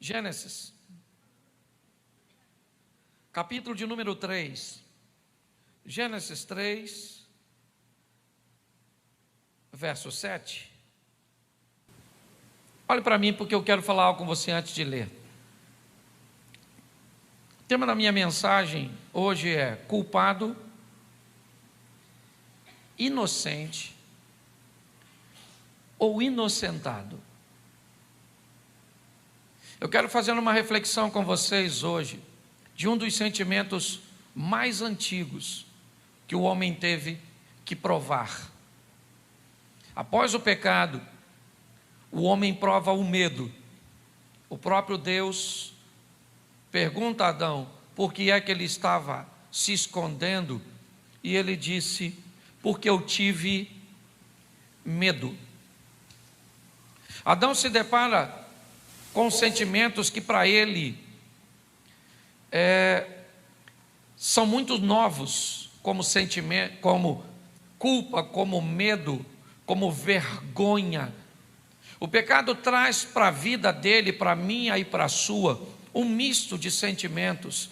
Gênesis, capítulo de número 3. Gênesis 3, verso 7. Olhe para mim, porque eu quero falar algo com você antes de ler. O tema da minha mensagem hoje é culpado, inocente ou inocentado. Eu quero fazer uma reflexão com vocês hoje de um dos sentimentos mais antigos que o homem teve que provar. Após o pecado, o homem prova o medo. O próprio Deus pergunta a Adão por que é que ele estava se escondendo, e ele disse: porque eu tive medo. Adão se depara com sentimentos que para ele são muito novos, como sentimento, como culpa, como medo, como vergonha. O pecado traz para a vida dele, para a minha e para a sua, um misto de sentimentos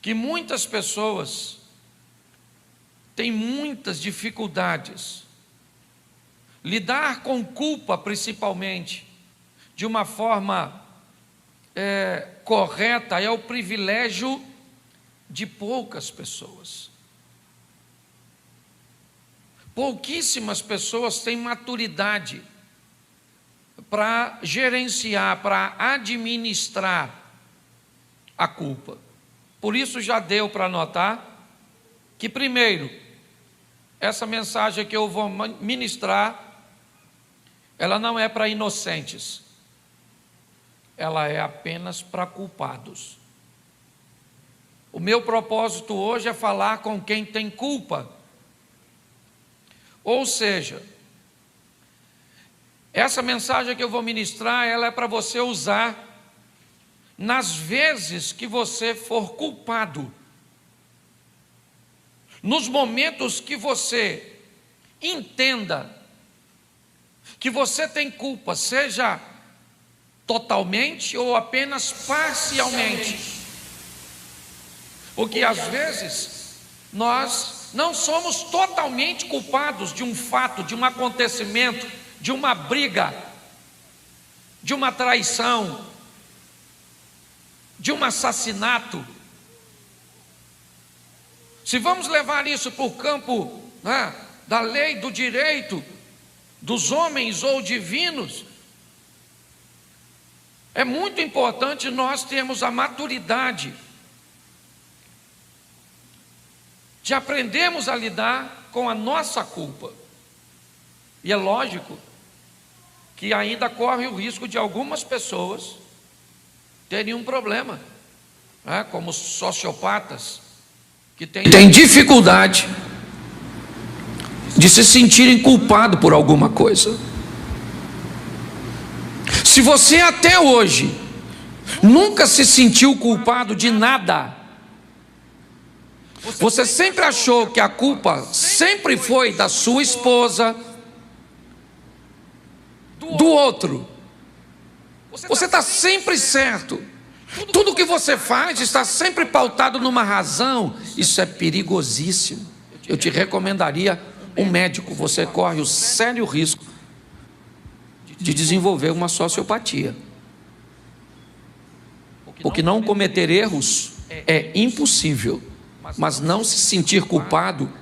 que muitas pessoas têm muitas dificuldades. Lidar com culpa, principalmente, de uma forma correta, é o privilégio de poucas pessoas. Pouquíssimas pessoas têm maturidade para gerenciar, para administrar a culpa. Por isso já deu para notar que, primeiro, essa mensagem que eu vou ministrar, ela não é para inocentes, ela é apenas para culpados. O meu propósito hoje é falar com quem tem culpa. Ou seja, essa mensagem que eu vou ministrar, ela é para você usar nas vezes que você for culpado. Nos momentos que você entenda que você tem culpa, seja totalmente ou apenas parcialmente. Porque às vezes nós não somos totalmente culpados de um fato, de um acontecimento, de uma briga, de uma traição, de um assassinato. Se vamos levar isso para o campo da lei, do direito, dos homens ou divinos, é muito importante nós termos a maturidade de aprendermos a lidar com a nossa culpa. E é lógico que ainda corre o risco de algumas pessoas terem um problema, como sociopatas, que têm dificuldade de se sentirem culpados por alguma coisa. Se você até hoje nunca se sentiu culpado de nada, você sempre achou que a culpa sempre foi da sua esposa, do outro, você está sempre certo. Tudo que você faz está sempre pautado numa razão. Isso é perigosíssimo. Eu te recomendaria um médico. Você corre o sério risco de desenvolver uma sociopatia, porque não cometer erros é impossível, mas não se sentir culpado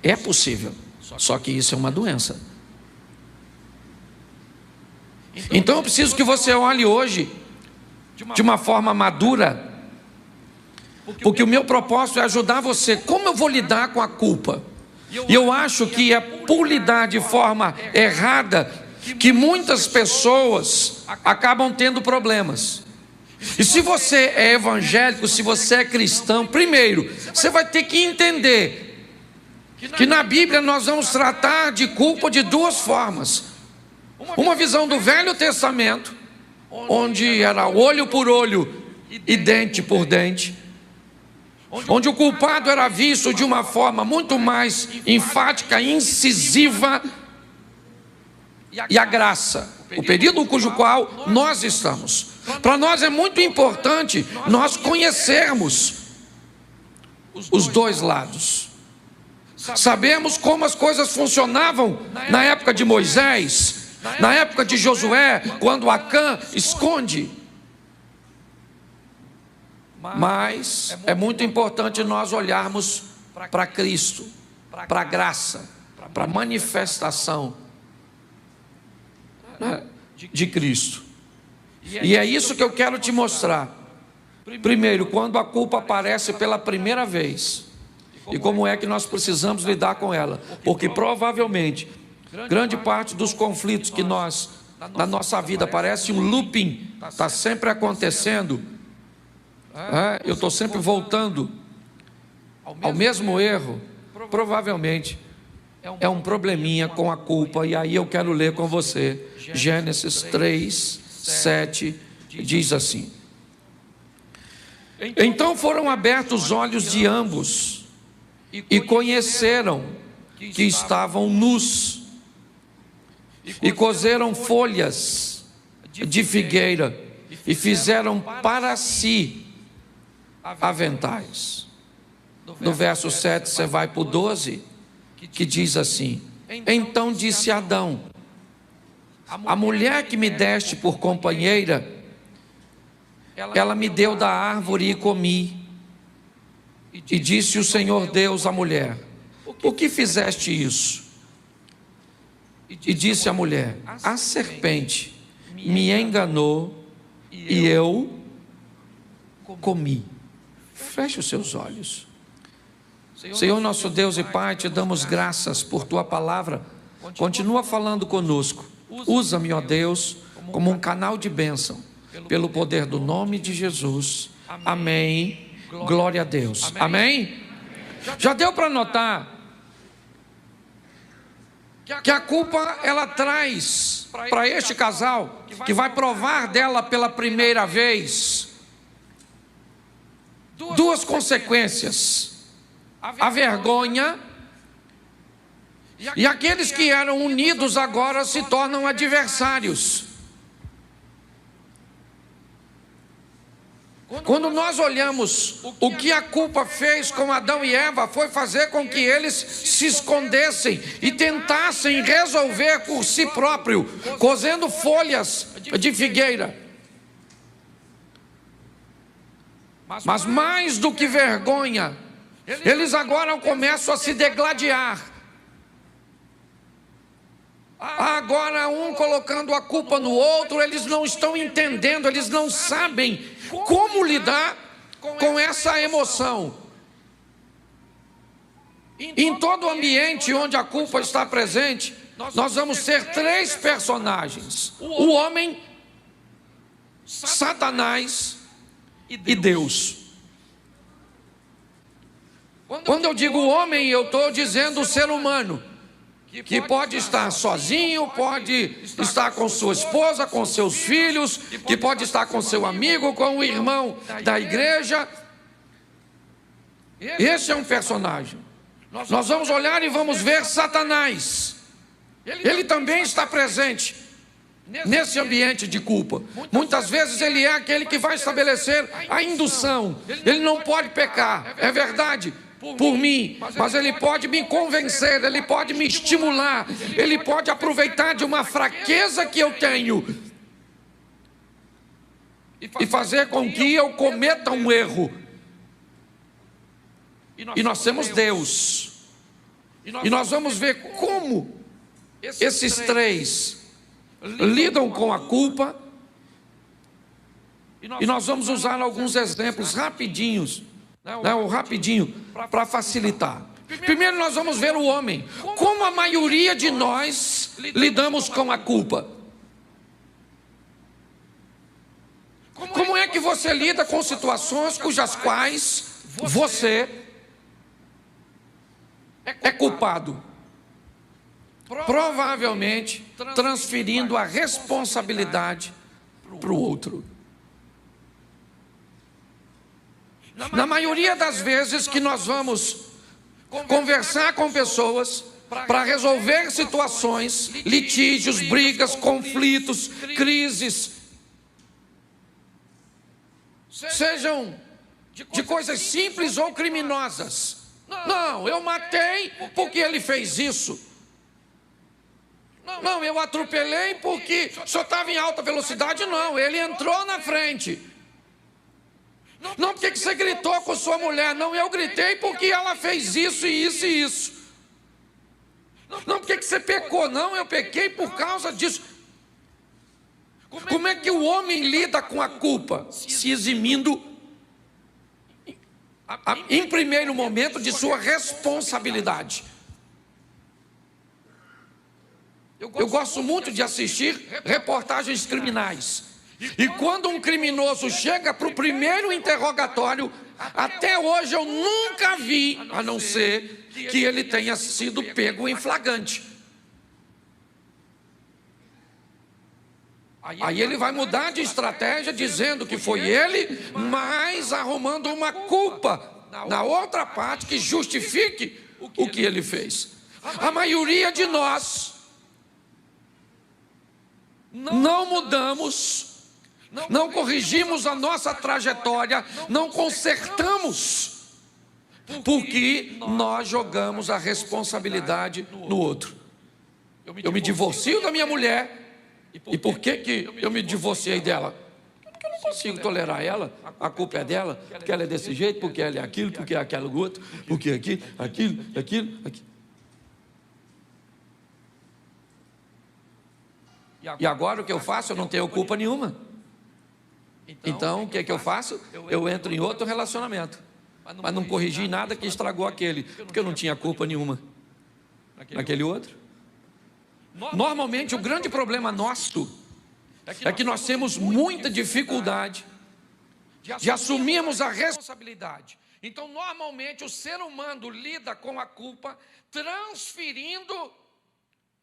é possível. Só que isso é uma doença. Então eu preciso que você olhe hoje de uma forma madura, porque o meu propósito é ajudar você. Como eu vou lidar com a culpa? E eu acho que é por lidar de forma errada que muitas pessoas acabam tendo problemas. E se você é evangélico, se você é cristão, primeiro, você vai ter que entender que na Bíblia nós vamos tratar de culpa de duas formas. Uma visão do Velho Testamento, onde era olho por olho e dente por dente, onde o culpado era visto de uma forma muito mais enfática, incisiva, e a graça, o período cujo qual nós estamos. Para nós é muito importante nós conhecermos os dois lados. Sabemos como as coisas funcionavam na época de Moisés, na época de Josué, quando Acã esconde. Mas é muito importante nós olharmos para Cristo, para a graça, para a manifestação de Cristo. E é isso que eu quero te mostrar. Primeiro, quando a culpa aparece pela primeira vez, e como é que nós precisamos lidar com ela, porque provavelmente grande parte dos conflitos que nós, na nossa vida, parece um looping, está sempre acontecendo, eu estou sempre voltando ao mesmo erro, provavelmente é um probleminha com a culpa. E aí eu quero ler com você Gênesis 3, 7, diz assim: então foram abertos os olhos de ambos e conheceram que estavam nus, e coseram folhas de figueira e fizeram para si aventais. No verso 7 você vai para o 12, que diz assim: então disse Adão: a mulher que me deste por companheira, ela me deu da árvore e comi. E disse o Senhor Deus à mulher: por que fizeste isso? E disse a mulher: a serpente me enganou e eu comi. Feche os seus olhos. Senhor nosso Deus e Pai, te damos graças por tua palavra. Continua falando conosco. Usa-me, ó Deus, como um canal de bênção, pelo poder do nome de Jesus. Amém. Glória a Deus. Amém? Já deu para notar que a culpa ela traz para este casal, que vai provar dela pela primeira vez, duas consequências: a vergonha, e aqueles que eram unidos agora se tornam adversários. Quando nós olhamos o que a culpa fez com Adão e Eva, foi fazer com que eles se escondessem e tentassem resolver por si próprio, cozendo folhas de figueira. Mas mais do que vergonha, eles agora começam a se degladiar. Agora um colocando a culpa no outro, eles não estão entendendo, eles não sabem como lidar com essa emoção. Em todo ambiente onde a culpa está presente, nós vamos ter três personagens: o homem, Satanás e Deus. Quando eu digo homem, eu estou dizendo o ser humano, que pode estar sozinho, pode estar com sua esposa, com seus filhos, que pode estar com seu amigo, com o irmão da igreja. Esse é um personagem. Nós vamos olhar e vamos ver Satanás. Ele também está presente nesse ambiente de culpa. Muitas vezes ele é aquele que vai estabelecer a indução. Ele não pode pecar, é verdade, por mim, mas ele pode me convencer, ele pode me estimular, ele pode aproveitar de uma fraqueza que eu tenho e fazer com que eu cometa um erro. E nós temos Deus, e nós vamos ver como esses três lidam com a culpa, e nós vamos usar alguns exemplos rapidinho, para facilitar. Primeiro nós vamos ver o homem, como a maioria de nós lidamos com a culpa. Como é que você lida com situações cujas quais você é culpado? Provavelmente transferindo a responsabilidade para o outro. Na maioria das vezes que nós vamos conversar com pessoas para resolver situações, litígios, brigas, conflitos, crises, sejam de coisas simples ou criminosas. Não, eu matei porque ele fez isso. Não, eu atropelei porque só estava em alta velocidade. Não, ele entrou na frente. Não, porque que você gritou com sua mulher? Não, eu gritei porque ela fez isso e isso e isso. Não, porque que você pecou? Não, eu pequei por causa disso. Como é que o homem lida com a culpa? Se eximindo, em primeiro momento, de sua responsabilidade. Eu gosto muito de assistir reportagens criminais. E quando um criminoso chega para o primeiro interrogatório, até hoje eu nunca vi, a não ser que ele tenha sido pego em flagrante. Aí ele vai mudar de estratégia, dizendo que foi ele, mas arrumando uma culpa na outra parte que justifique o que ele fez. A maioria de nós não mudamos, não corrigimos a nossa trajetória, não consertamos, porque nós jogamos a responsabilidade no outro. Eu me divorcio da minha mulher. E por que eu me divorciei dela? Porque eu não consigo tolerar ela, a culpa é dela, porque ela é desse jeito, porque ela é aquilo, porque é aquilo outro, porque aquilo. E agora o que eu faço? Eu não tenho culpa nenhuma. Então o que é que eu faço? Eu entro em outro relacionamento, mas não corrigi nada que estragou aquele, porque eu não tinha culpa nenhuma naquele outro. Normalmente o grande problema nosso é que nós temos muita dificuldade de assumirmos a responsabilidade. Então normalmente o ser humano lida com a culpa transferindo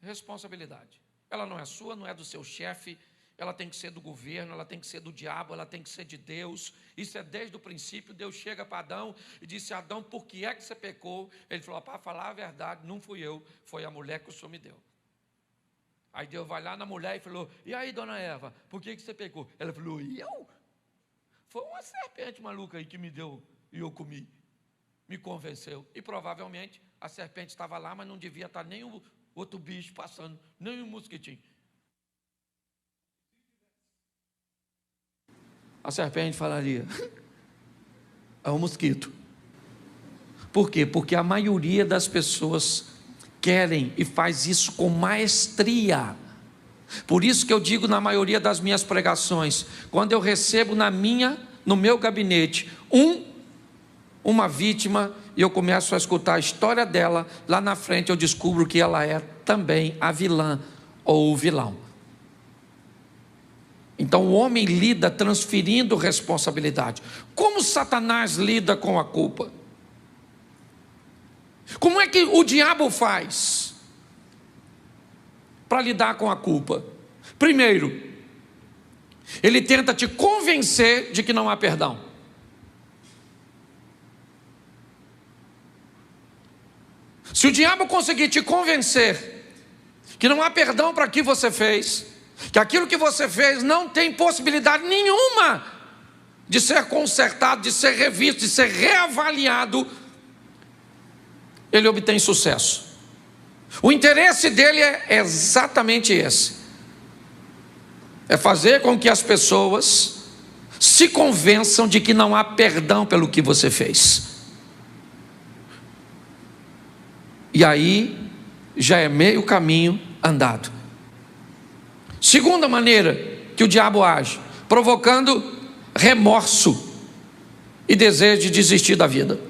responsabilidade. Ela não é sua, não é do seu chefe, ela tem que ser do governo, ela tem que ser do diabo, ela tem que ser de Deus. Isso é desde o princípio. Deus chega para Adão e disse: Adão, por que é que você pecou? Ele falou: para falar a verdade, não fui eu, foi a mulher que o Senhor me deu. Aí Deus vai lá na mulher e falou: e aí, dona Eva, por que você pecou? Ela falou: e eu? Foi uma serpente maluca aí que me deu e eu comi. Me convenceu. E provavelmente a serpente estava lá, mas não devia estar nem o outro bicho passando, nem um mosquitinho. A serpente falaria: é um mosquito. Por quê? Porque a maioria das pessoas querem e faz isso com maestria. Por isso que eu digo na maioria das minhas pregações, quando eu recebo no meu gabinete uma vítima e eu começo a escutar a história dela, lá na frente eu descubro que ela é também a vilã ou o vilão. Então o homem lida transferindo responsabilidade. Como Satanás lida com a culpa? Como é que o diabo faz para lidar com a culpa? Primeiro, ele tenta te convencer de que não há perdão. Se o diabo conseguir te convencer que não há perdão para o que você fez, que aquilo que você fez não tem possibilidade nenhuma de ser consertado, de ser revisto, de ser reavaliado, ele obtém sucesso. O interesse dele é exatamente esse: é fazer com que as pessoas se convençam de que não há perdão pelo que você fez. E aí já é meio caminho andado. Segunda maneira que o diabo age: provocando remorso e desejo de desistir da vida.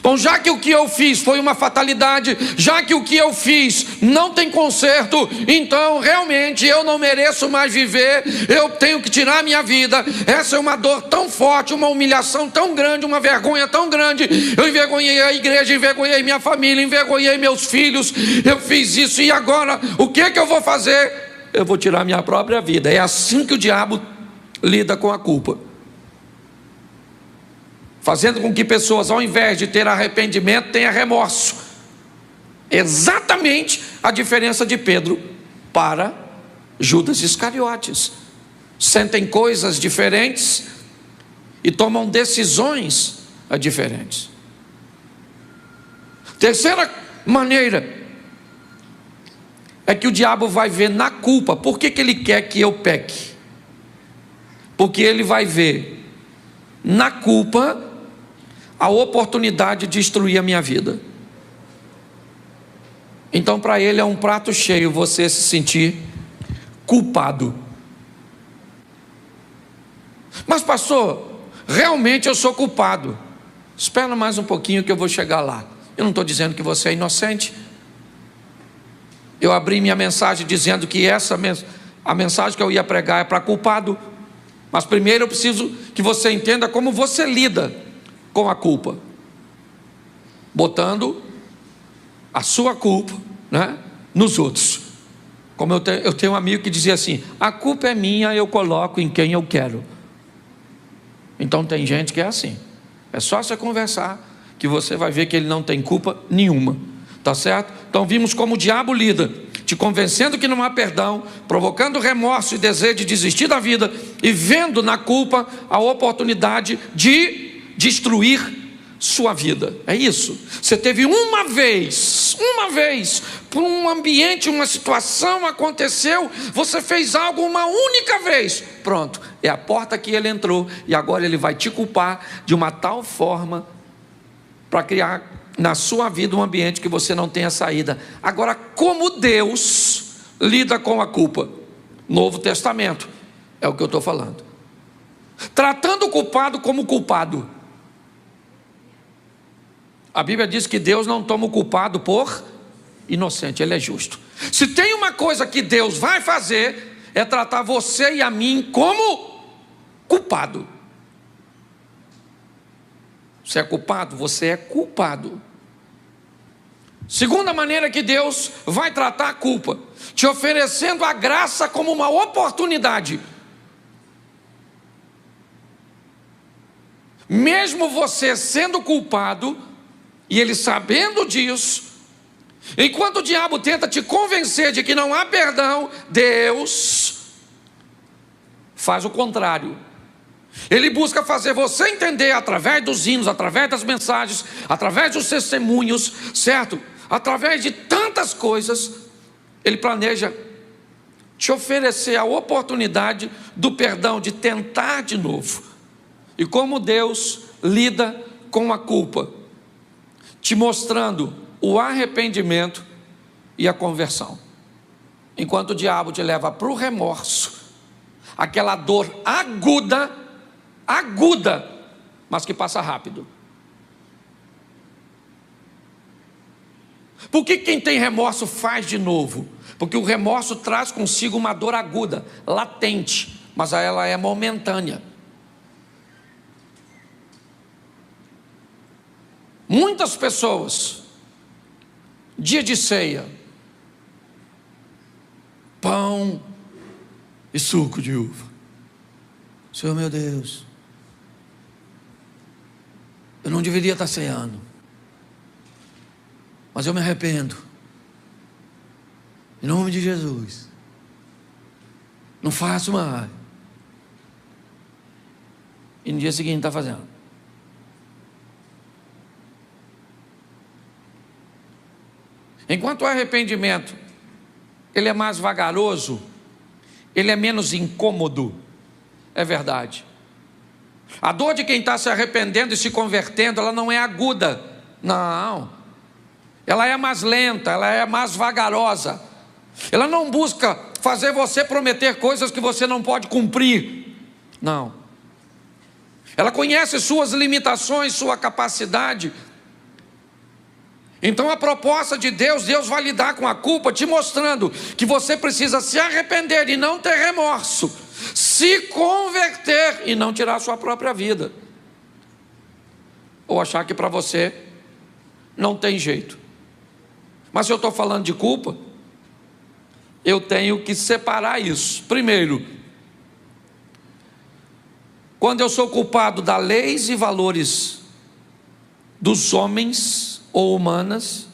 Bom, já que o que eu fiz foi uma fatalidade, já que o que eu fiz não tem conserto, então realmente eu não mereço mais viver, eu tenho que tirar a minha vida. Essa é uma dor tão forte, uma humilhação tão grande, uma vergonha tão grande. Eu envergonhei a igreja, envergonhei minha família, envergonhei meus filhos, eu fiz isso e agora o que eu vou fazer? Eu vou tirar a minha própria vida. É assim que o diabo lida com a culpa, fazendo com que pessoas, ao invés de ter arrependimento, tenham remorso. Exatamente a diferença de Pedro para Judas Iscariotes. Sentem coisas diferentes, e tomam decisões diferentes. Terceira maneira é que o diabo vai ver na culpa. Por que ele quer que eu peque? Porque ele vai ver na culpa a oportunidade de destruir a minha vida. Então para ele é um prato cheio você se sentir culpado. Mas pastor, realmente eu sou culpado. Espera mais um pouquinho que eu vou chegar lá. Eu não estou dizendo que você é inocente. Eu abri minha mensagem dizendo que a mensagem que eu ia pregar é para culpado. Mas primeiro eu preciso que você entenda como você lida com a culpa, botando a sua culpa, né, nos outros. Como eu tenho um amigo que dizia assim: a culpa é minha, eu coloco em quem eu quero. Então tem gente que é assim. É só você conversar que você vai ver que ele não tem culpa nenhuma. Tá certo? Então vimos como o diabo lida, te convencendo que não há perdão, provocando remorso e desejo de desistir da vida, e vendo na culpa a oportunidade de destruir sua vida. É isso. Você teve uma vez, por um ambiente, uma situação aconteceu, você fez algo uma única vez, pronto, é a porta que ele entrou, e agora ele vai te culpar de uma tal forma para criar na sua vida um ambiente que você não tenha saída. Agora, como Deus lida com a culpa? Novo Testamento, é o que eu estou falando. Tratando o culpado como culpado. A Bíblia diz que Deus não toma o culpado por inocente, Ele é justo. Se tem uma coisa que Deus vai fazer, é tratar você e a mim como culpado. Você é culpado? Você é culpado. Segunda maneira que Deus vai tratar a culpa, te oferecendo a graça como uma oportunidade. Mesmo você sendo culpado, e ele sabendo disso, enquanto o diabo tenta te convencer de que não há perdão, Deus faz o contrário. Ele busca fazer você entender através dos hinos, através das mensagens, através dos testemunhos, certo? Através de tantas coisas, ele planeja te oferecer a oportunidade do perdão, de tentar de novo. E como Deus lida com a culpa, te mostrando o arrependimento e a conversão. Enquanto o diabo te leva para o remorso, aquela dor aguda, mas que passa rápido. Por que quem tem remorso faz de novo? Porque o remorso traz consigo uma dor aguda, latente, mas ela é momentânea. Muitas pessoas, dia de ceia, pão e suco de uva. Senhor meu Deus, eu não deveria estar ceando, mas eu me arrependo, em nome de Jesus, não faço mais. E no dia seguinte está fazendo. Enquanto o arrependimento, ele é mais vagaroso, ele é menos incômodo, é verdade. A dor de quem está se arrependendo e se convertendo, ela não é aguda, não. Ela é mais lenta, ela é mais vagarosa. Ela não busca fazer você prometer coisas que você não pode cumprir, não. Ela conhece suas limitações, sua capacidade. Então a proposta de Deus vai lidar com a culpa, te mostrando que você precisa se arrepender e não ter remorso, se converter e não tirar a sua própria vida, ou achar que para você não tem jeito. Mas se eu estou falando de culpa, eu tenho que separar isso. Primeiro, quando eu sou culpado das leis e valores dos homens ou humanas,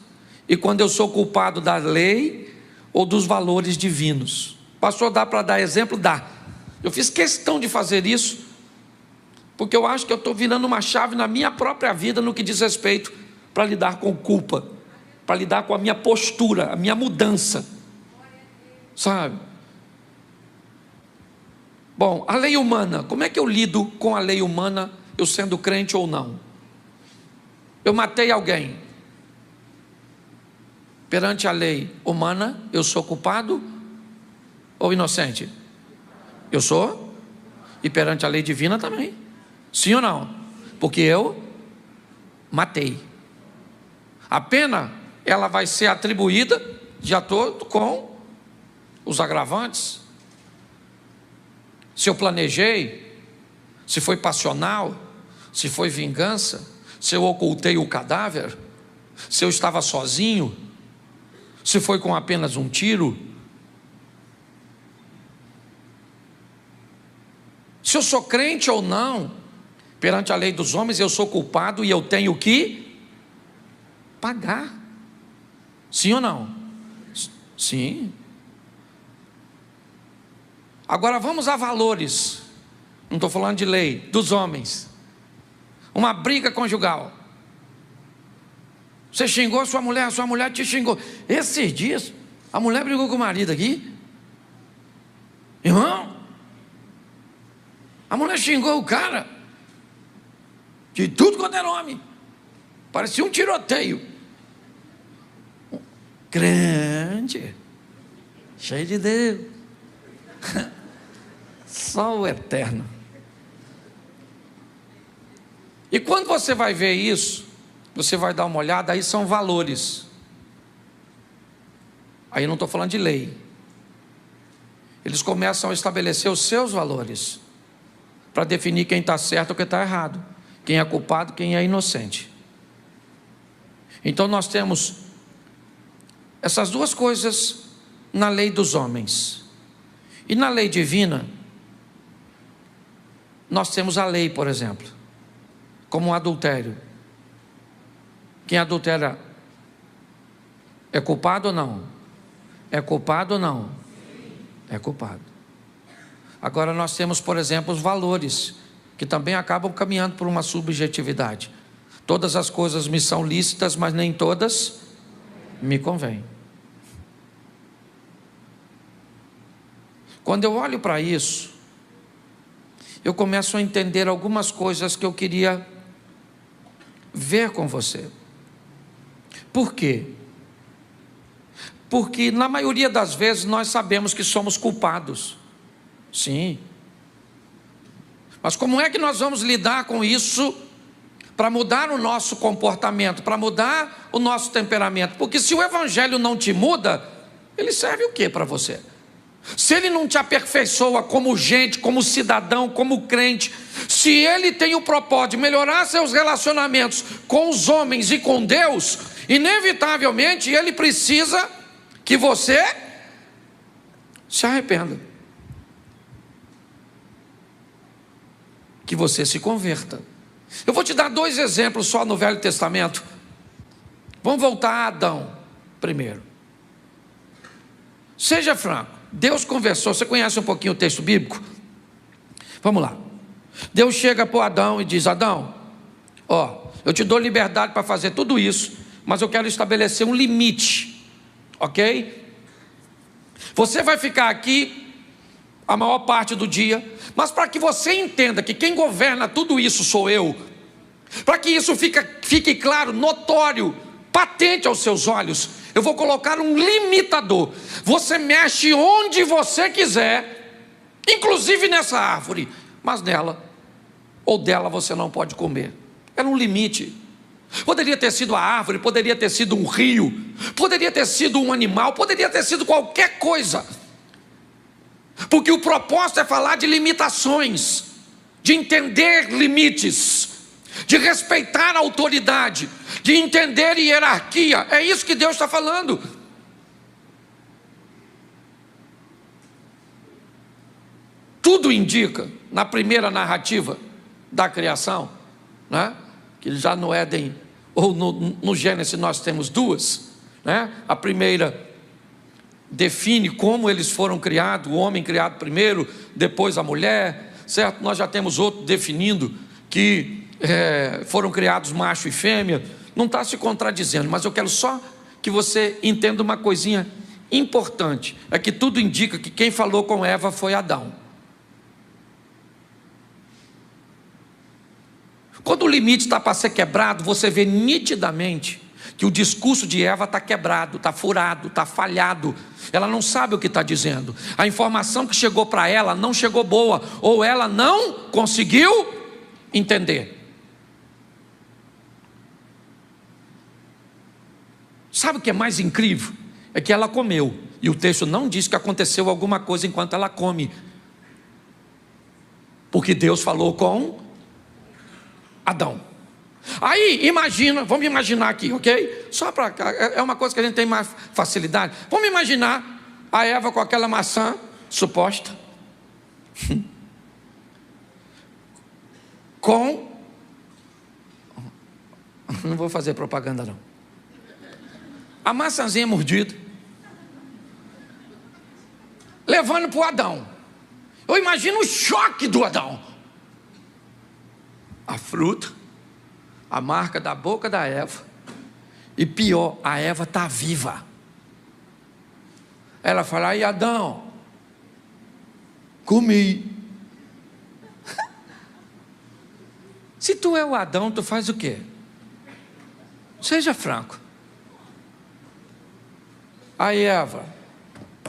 e quando eu sou culpado da lei ou dos valores divinos. Pastor, dá para dar exemplo? Dá. Eu fiz questão de fazer isso Porque eu acho que eu estou virando uma chave na minha própria vida no que diz respeito para lidar com culpa, para lidar com a minha postura, a minha mudança, sabe? Bom, a lei humana, como é que eu lido com a lei humana, eu sendo crente ou não? Eu matei alguém. Perante a lei humana, eu sou culpado ou inocente? Eu sou. E perante a lei divina também. Sim ou não? Porque eu matei. A pena, ela vai ser atribuída de acordo com os agravantes. Se eu planejei, se foi passional, se foi vingança, se eu ocultei o cadáver, se eu estava sozinho, se foi com apenas um tiro, se eu sou crente ou não, perante a lei dos homens eu sou culpado e eu tenho que pagar. Sim ou não? Sim. Agora vamos a valores. Não estou falando de lei, dos homens. Uma briga conjugal. Você xingou a sua mulher te xingou. Esses dias, a mulher brigou com o marido aqui. Irmão, a mulher xingou o cara de tudo quanto era homem. Parecia um tiroteio. Grande, cheio de Deus. Só o eterno. E quando você vai ver isso, você vai dar uma olhada, aí são valores. Aí eu não estou falando de lei. Eles começam a estabelecer os seus valores, para definir quem está certo ou quem está errado, quem é culpado, quem é inocente. Então nós temos essas duas coisas na lei dos homens. E na lei divina, nós temos a lei, por exemplo, como o adultério. Quem adultera é culpado ou não? É culpado ou não? É culpado. Agora nós temos, por exemplo, os valores, que também acabam caminhando por uma subjetividade. Todas as coisas me são lícitas, mas nem todas me convêm. Quando eu olho para isso, eu começo a entender algumas coisas que eu queria ver com você. Por quê? Porque na maioria das vezes nós sabemos que somos culpados. Sim. Mas como é que nós vamos lidar com isso para mudar o nosso comportamento, para mudar o nosso temperamento? Porque se o evangelho não te muda, ele serve o que para você? Se ele não te aperfeiçoa como gente, como cidadão, como crente, se ele tem o propósito de melhorar seus relacionamentos com os homens e com Deus, inevitavelmente ele precisa que você se arrependa, que você se converta. Eu vou te dar 2 exemplos só no Velho Testamento. Vamos voltar a Adão primeiro. Seja franco, Deus conversou. Você conhece um pouquinho o texto bíblico? Vamos lá. Deus chega para Adão e diz: Adão, eu te dou liberdade para fazer tudo isso, mas eu quero estabelecer um limite, ok? Você vai ficar aqui a maior parte do dia, mas para que você entenda que quem governa tudo isso sou eu, para que isso fique claro, notório, patente aos seus olhos, eu vou colocar um limitador. Você mexe onde você quiser, inclusive nessa árvore, mas nela ou dela você não pode comer. Era um limite. Poderia ter sido a árvore, poderia ter sido um rio, poderia ter sido um animal, poderia ter sido qualquer coisa, porque o propósito é falar de limitações, de entender limites, de respeitar a autoridade, de entender hierarquia. É isso que Deus está falando. Tudo indica, na primeira narrativa da criação, né? Que já no Éden ou no Gênesis nós temos 2, né? A primeira define como eles foram criados, o homem criado primeiro, depois a mulher. certo? Nós já temos outro definindo que foram criados macho e fêmea. Não está se contradizendo, mas eu quero só que você entenda uma coisinha importante. É que tudo indica que quem falou com Eva foi Adão. Quando o limite está para ser quebrado, você vê nitidamente que o discurso de Eva está quebrado, está furado, está falhado. Ela não sabe o que está dizendo. A informação que chegou para ela não chegou boa, ou ela não conseguiu entender. Sabe o que é mais incrível? É que ela comeu, e o texto não diz que aconteceu alguma coisa enquanto ela come, porque Deus falou com Adão. Aí, imagina, vamos imaginar aqui, ok? Só para cá, é uma coisa que a gente tem mais facilidade. Vamos imaginar a Eva com aquela maçã suposta, com... Não vou fazer propaganda não. A maçãzinha mordida, levando para o Adão. Eu imagino o choque do Adão. A fruta, a marca da boca da Eva, e pior, a Eva está viva. Ela fala: aí Adão, comi. Se tu é o Adão, tu faz o quê? Seja franco. Aí Eva,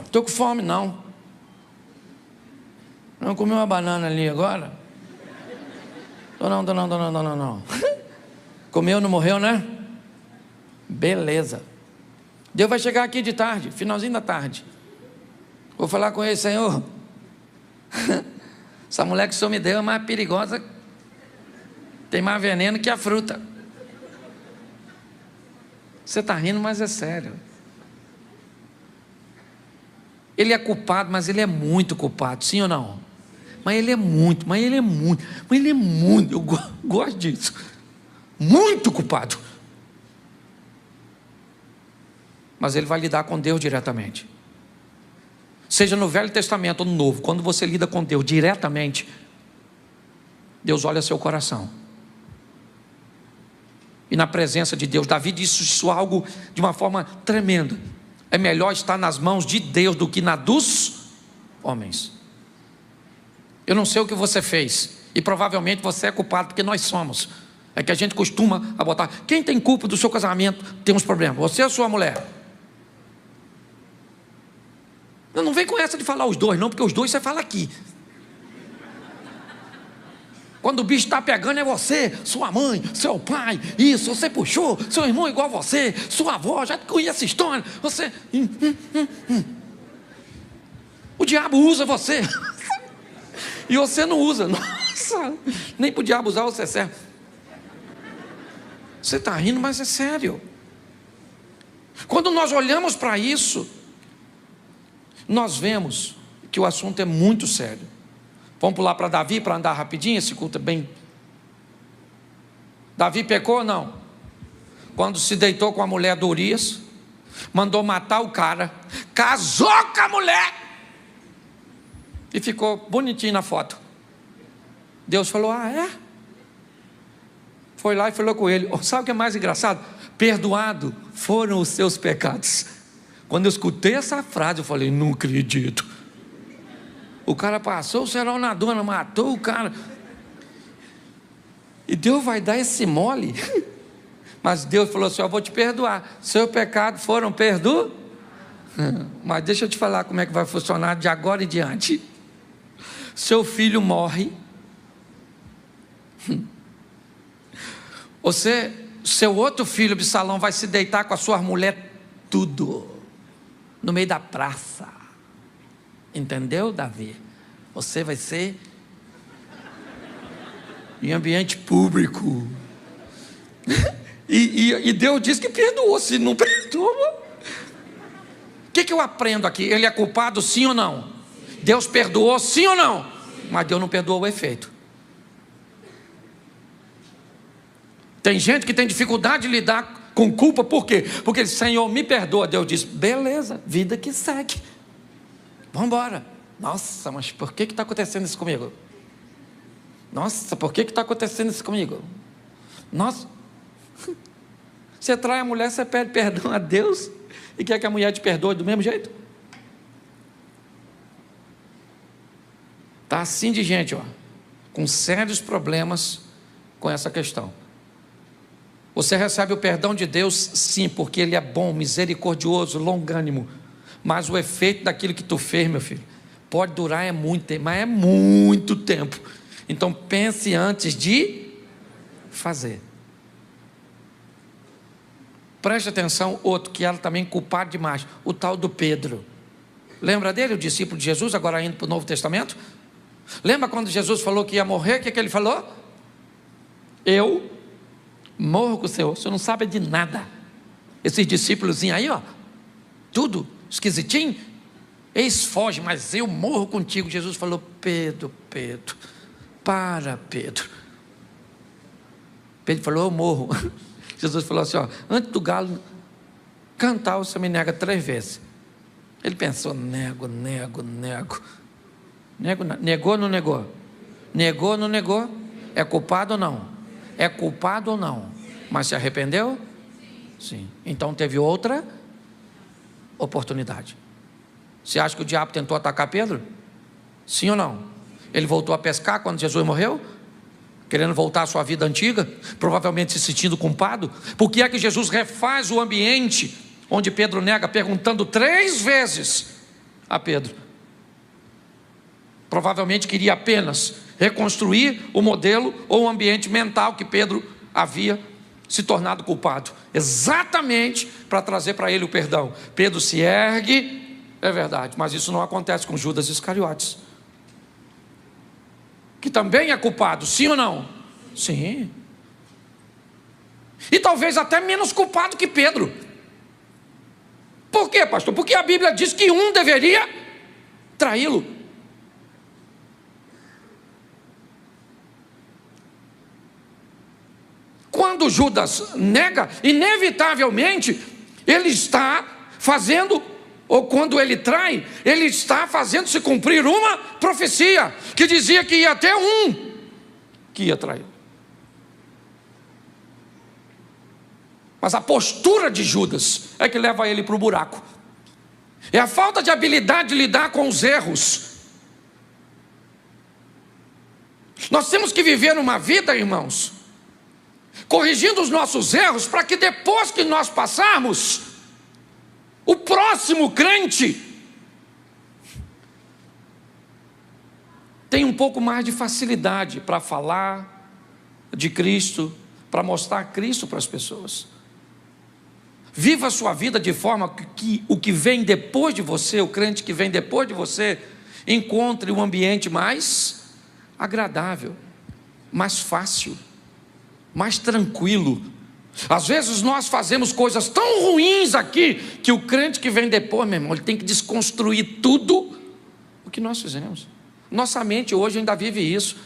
estou com fome não. Não comi uma banana ali agora? Não. Comeu, não morreu, né? Beleza. Deus vai chegar aqui de tarde, finalzinho da tarde. Vou falar com ele: Senhor, essa mulher que o Senhor me deu é mais perigosa, tem mais veneno que a fruta. Você está rindo, mas é sério. Ele é culpado, mas ele é muito culpado, sim ou não? Mas ele é muito, eu gosto disso. Muito culpado. Mas ele vai lidar com Deus diretamente. Seja no Velho Testamento ou no Novo, quando você lida com Deus diretamente, Deus olha seu coração. E na presença de Deus, Davi disse isso algo de uma forma tremenda: é melhor estar nas mãos de Deus do que na dos homens. Eu não sei o que você fez, e provavelmente você é culpado, porque nós somos. É que a gente costuma botar: quem tem culpa do seu casamento tem uns problemas, você ou sua mulher? Não vem com essa de falar os dois não, porque os dois você fala aqui. Quando o bicho está pegando é você, sua mãe, seu pai, isso, você puxou, seu irmão igual a você, sua avó, já conhece essa história, você... O diabo usa você, e você não usa. Nossa, nem para o diabo usar você serve. Você está rindo, mas é sério. Quando nós olhamos para isso, nós vemos que o assunto é muito sério. Vamos pular para Davi para andar rapidinho, esse culto é bem... Davi pecou ou não? Quando se deitou com a mulher do Urias, mandou matar o cara, casou com a mulher e ficou bonitinho na foto. Deus falou: ah, é? Foi lá e falou com ele. Sabe o que é mais engraçado? Perdoado foram os seus pecados. Quando eu escutei essa frase, eu falei: não acredito. O cara passou o cerol na dona, matou o cara. E Deus vai dar esse mole? Mas Deus falou assim: eu vou te perdoar. Seus pecados foram perdoados. Mas deixa eu te falar como é que vai funcionar de agora em diante. Seu filho morre. Seu outro filho, Absalão, vai se deitar com a sua mulher, tudo, no meio da praça. Entendeu, Davi? Você vai ser em ambiente público. E Deus diz que perdoou. Se não perdoa, o que eu aprendo aqui? Ele é culpado, sim ou não? Deus perdoou, sim ou não? Mas Deus não perdoou o efeito. Tem gente que tem dificuldade de lidar com culpa. Por quê? Porque ele: Senhor, me perdoa. Deus diz: beleza, vida que segue. Vamos embora. Nossa, mas por que está acontecendo isso comigo? Nossa, por que está acontecendo isso comigo? Nossa, você trai a mulher, você pede perdão a Deus e quer que a mulher te perdoe do mesmo jeito? Está assim de gente, ó, com sérios problemas com essa questão. Você recebe o perdão de Deus, sim, porque Ele é bom, misericordioso, longânimo, mas o efeito daquilo que tu fez, meu filho, pode durar mas é muito tempo. Então pense antes de fazer. Preste atenção, outro que era também culpado demais, o tal do Pedro. Lembra dele, o discípulo de Jesus, agora indo para o Novo Testamento? Lembra quando Jesus falou que ia morrer, o que ele falou? Eu morro com o Senhor, o Senhor não sabe de nada. Esses discípulos aí, ó, tudo esquisitinho, eles fogem, mas eu morro contigo. Jesus falou: Pedro, para, Pedro. Pedro falou: eu morro. Jesus falou assim, ó, antes do galo cantar, você me nega 3 vezes. Ele pensou: nego. Negou ou não negou? Negou ou não negou? É culpado ou não? É culpado ou não? Mas se arrependeu? Sim. Então teve outra oportunidade. Você acha que o diabo tentou atacar Pedro? Sim ou não? Ele voltou a pescar quando Jesus morreu? Querendo voltar à sua vida antiga? Provavelmente se sentindo culpado? Por que é que Jesus refaz o ambiente onde Pedro nega, perguntando 3 vezes a Pedro? Provavelmente queria apenas reconstruir o modelo ou o ambiente mental que Pedro havia se tornado culpado, exatamente para trazer para ele o perdão. Pedro se ergue, é verdade, mas isso não acontece com Judas Iscariotes, que também é culpado, sim ou não? Sim. E talvez até menos culpado que Pedro. Por quê, pastor? Porque a Bíblia diz que um deveria traí-lo. Quando Judas nega, inevitavelmente ele está fazendo, ou quando ele trai, ele está fazendo se cumprir uma profecia que dizia que ia ter um que ia trair. Mas a postura de Judas é que leva ele para o buraco. É a falta de habilidade de lidar com os erros. Nós temos que viver uma vida, irmãos, corrigindo os nossos erros, para que depois que nós passarmos, o próximo crente tenha um pouco mais de facilidade para falar de Cristo, para mostrar Cristo para as pessoas. Viva a sua vida de forma que o que vem depois de você, o crente que vem depois de você, encontre um ambiente mais agradável, mais fácil, mais tranquilo. Às vezes nós fazemos coisas tão ruins aqui, que o crente que vem depois, meu irmão, ele tem que desconstruir tudo o que nós fizemos. Nossa mente hoje ainda vive isso,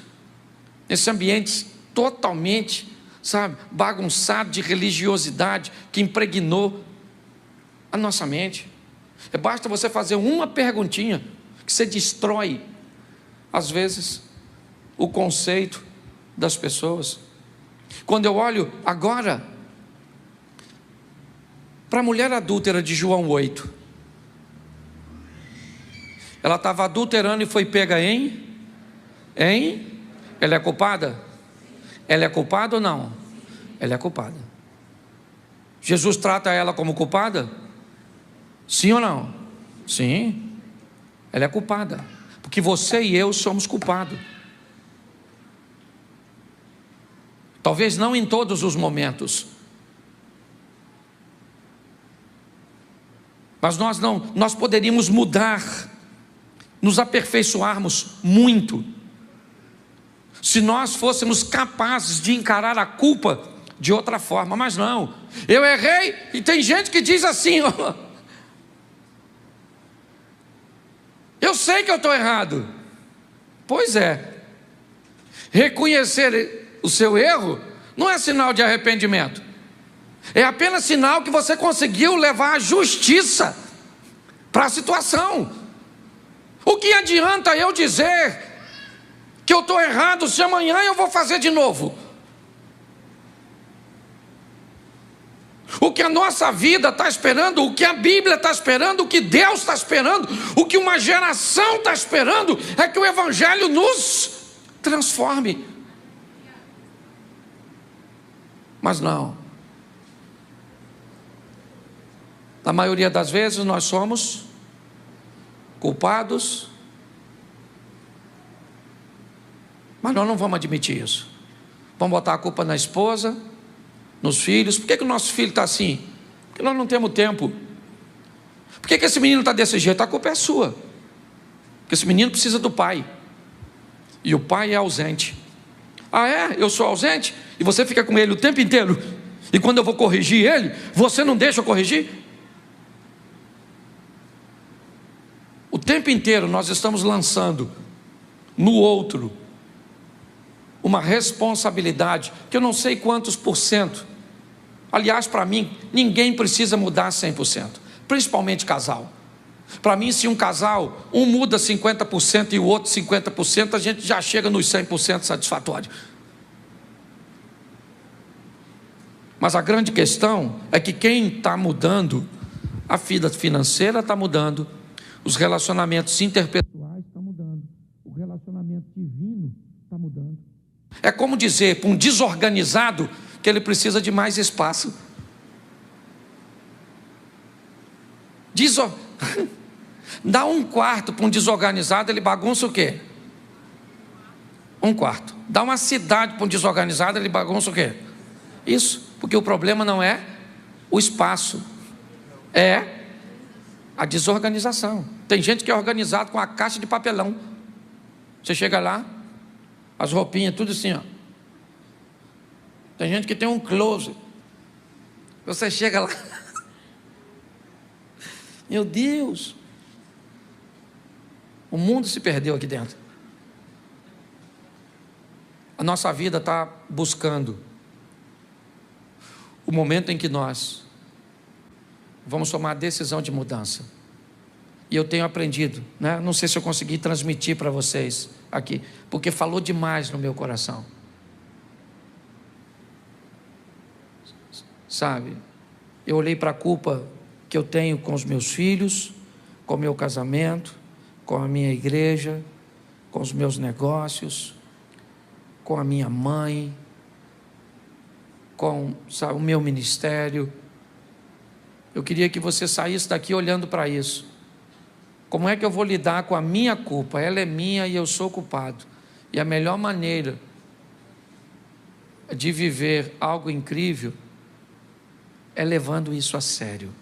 nesse ambiente totalmente, sabe, bagunçado de religiosidade, que impregnou a nossa mente. Basta você fazer uma perguntinha, que você destrói, às vezes, o conceito das pessoas. Quando eu olho agora para a mulher adúltera de João 8, ela estava adulterando e foi pega em? Ela é culpada? Ela é culpada ou não? Ela é culpada. Jesus trata ela como culpada? Sim ou não? Sim. Ela é culpada, porque você e eu somos culpados. Talvez não em todos os momentos, mas nós poderíamos mudar, nos aperfeiçoarmos muito, se nós fôssemos capazes de encarar a culpa de outra forma. Mas não, eu errei, e tem gente que diz assim, ó, eu sei que eu estou errado. Pois é, reconhecer o seu erro não é sinal de arrependimento, é apenas sinal que você conseguiu levar a justiça para a situação. O que adianta eu dizer que eu estou errado se amanhã eu vou fazer de novo? O que a nossa vida está esperando, o que a Bíblia está esperando, o que Deus está esperando, o que uma geração está esperando, é que o Evangelho nos transforme. Mas não. Na maioria das vezes nós somos culpados, mas nós não vamos admitir isso. Vamos botar a culpa na esposa, nos filhos. Por que o nosso filho está assim? Porque nós não temos tempo. Por que esse menino está desse jeito? A culpa é sua. Porque esse menino precisa do pai, e o pai é ausente. Ah é? Eu sou ausente? E você fica com ele o tempo inteiro? E quando eu vou corrigir ele, você não deixa eu corrigir? O tempo inteiro nós estamos lançando no outro uma responsabilidade que eu não sei quantos por cento. Aliás, para mim, ninguém precisa mudar 100%, principalmente casal. Para mim, se um casal, um muda 50% e o outro 50%, a gente já chega nos 100% satisfatório. Mas a grande questão é que quem está mudando, a vida financeira está mudando, os relacionamentos interpessoais estão mudando, o relacionamento divino está mudando. É como dizer para um desorganizado que ele precisa de mais espaço. Dá um quarto para um desorganizado, ele bagunça o quê? Um quarto. Dá uma cidade para um desorganizado, ele bagunça o quê? Isso, porque o problema não é o espaço, é a desorganização. Tem gente que é organizado com a caixa de papelão. Você chega lá, as roupinhas, tudo assim, ó. Tem gente que tem um closet. Você chega lá, meu Deus, o mundo se perdeu aqui dentro. A nossa vida está buscando o momento em que nós vamos tomar a decisão de mudança. E eu tenho aprendido, né? Não sei se eu consegui transmitir para vocês aqui, porque falou demais no meu coração. Sabe, eu olhei para a culpa que eu tenho com os meus filhos, com o meu casamento, com a minha igreja, com os meus negócios, com a minha mãe, com, sabe, o meu ministério. Eu queria que você saísse daqui olhando para isso. Como é que eu vou lidar com a minha culpa? Ela é minha e eu sou culpado. E a melhor maneira de viver algo incrível é levando isso a sério.